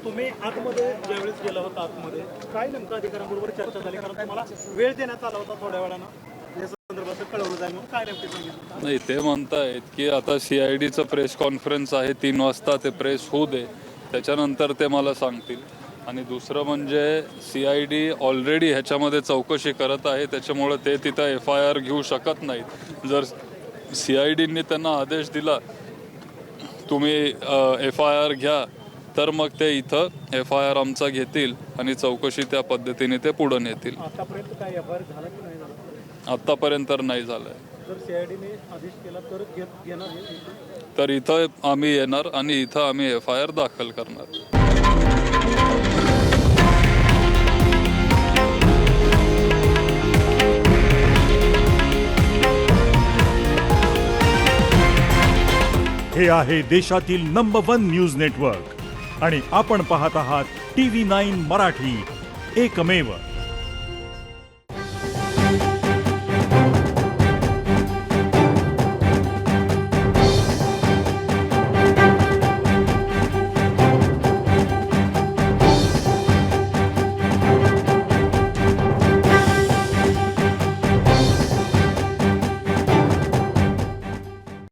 तुम्ही आतमध्ये ज्यावेळेस गेला होता आतमध्ये काय नेमकं अधिकाऱ्यांबरोबर चर्चा झाली, कारण तुम्हाला वेळ देण्यात आला होता थोड्या वेळानं या संदर्भात कळवलं जाईल म्हणून, काय नेमके सांगितलं? नाही, ते म्हणतायत की आता CIDचं प्रेस कॉन्फरन्स आहे 3 वाजता, ते प्रेस होऊ दे, त्याच्यानंतर ते मला सांगतील. आणि दुसरं म्हणजे CID ऑलरेडी ह्याच्यामध्ये चौकशी करत आहे, त्याच्यामुळे ते तिथं FIR घेऊ शकत नाहीत. जर CIDनी त्यांना आदेश दिला तुम्ही FIR घ्या, तर मग ते इथं FIR आमचा घेतील आणि चौकशी त्या पद्धतीने ते पुढे नेतील. आतापर्यंत काय FIR झाला की नाही झाला? आत्तापर्यंत तर नाही झालंय. जर CIDने आदेश केला तर घेणार आहे? तर इथं आम्ही येणार आणि इथं आम्ही FIR दाखल करणार. हे आहे देशातील नंबर 1 न्यूज नेटवर्क आणि आपण पाहत आहात TV9 मराठी, एकमेव.